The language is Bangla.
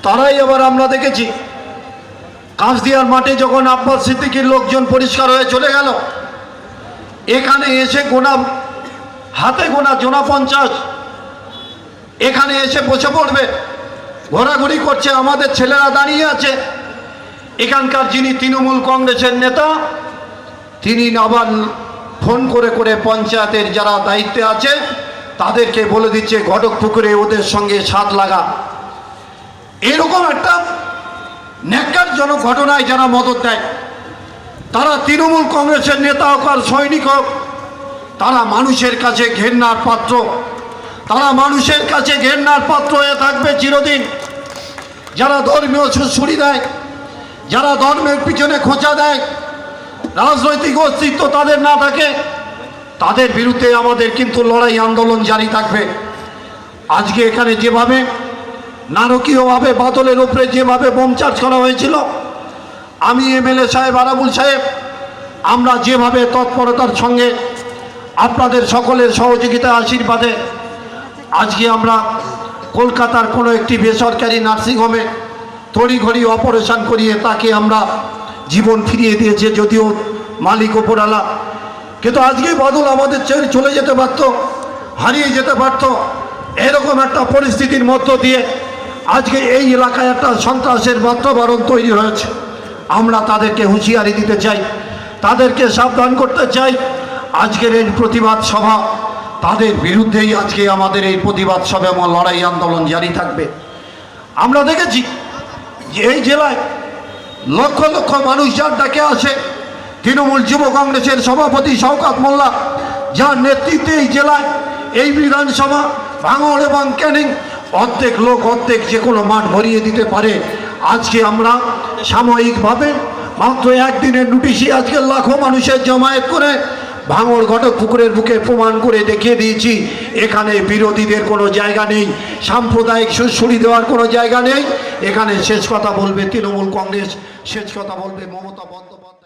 তারাই আবার আমরা দেখেছি কাঁচদিয়ার মাঠে যখন আব্বাস সিদ্দিকীর লোকজন পরিষ্কার হয়ে চলে গেল, এখানে এসে হাতে গোনা জোনা 50 এখানে এসে বসে পড়বে, ঘোরাঘুরি করছে, আমাদের ছেলেরা দাঁড়িয়ে আছে। এখানকার যিনি তৃণমূল কংগ্রেসের নেতা, তিনি আবার ফোন করে করে পঞ্চায়েতের যারা দায়িত্বে আছে তাদেরকে বলে দিচ্ছে ঘটকপুকুরে ওদের সঙ্গে সাথ লাগা। এরকম একটা ন্যাক্কারজনক ঘটনায় যারা মদত দেয়, তারা তৃণমূল কংগ্রেসের নেতা হোক আর সৈনিক হোক, তারা মানুষের কাছে ঘেন্নার পাত্র, তারা মানুষের কাছে ঘেন্নার পাত্র হয়ে থাকবে চিরদিন। যারা ধর্মীয় সুড়সুড়ি দেয়, যারা ধর্মের পিছনে খোঁচা দেয়, রাজনৈতিক অস্তিত্ব তাদের না থাকে, তাদের বিরুদ্ধে আমাদের কিন্তু লড়াই আন্দোলন জারি থাকবে। আজকে এখানে যেভাবে নারকীয়ভাবে বাদলের উপরে যেভাবে বোম চার্জ করা হয়েছিল, আমি এমএলএ সাহেব, আরাবুল সাহেব, আমরা যেভাবে তৎপরতার সঙ্গে আপনাদের সকলের সহযোগিতা আশীর্বাদে আজকে আমরা কলকাতার কোনো একটি বেসরকারি নার্সিংহোমে তড়িঘড়ি অপারেশন করিয়ে তাকে আমরা জীবন ফিরিয়ে দিয়েছে, যদিও মালিক ওপরওয়ালা। কিন্তু আজকে বাদল আমাদের ছেড়ে চলে যেতে পারত, হারিয়ে যেতে পারত। এরকম একটা পরিস্থিতির মধ্য দিয়ে আজকে এই এলাকায় একটা সন্ত্রাসের বাতাবরণ তৈরি হয়েছে। আমরা তাদেরকে হুঁশিয়ারি দিতে চাই, তাদেরকে সাবধান করতে চাই। আজকের এই প্রতিবাদ সভা, তাদের বিরুদ্ধেই আজকে আমাদের এই প্রতিবাদ সভা এবং লড়াই আন্দোলন জারি থাকবে। আমরা দেখেছি যে এই জেলায় লক্ষ লক্ষ মানুষ যার ডাকে আসে, তৃণমূল যুব কংগ্রেসের সভাপতি শওকত মোল্লা, যার নেতৃত্বে এই জেলায় এই বিধানসভা ভাঙড় এবং ক্যানিং অর্ধেক লোক অর্ধেক যে কোনো মাঠ ভরিয়ে দিতে পারে। আজকে আমরা সাময়িকভাবে মাত্র একদিনের নোটিশে আজকে লাখো মানুষের জমায়েত করে ভাঙড় ঘটকপুকুরের বুকে প্রমাণ করে দেখিয়ে দিয়েছি এখানে বিরোধীদের কোনো জায়গা নেই, সাম্প্রদায়িক সুড়সুড়ি দেওয়ার কোনো জায়গা নেই। এখানে শেষ কথা বলবে তৃণমূল কংগ্রেস, শেষ কথা বলবে মমতা বন্দ্যোপাধ্যায়।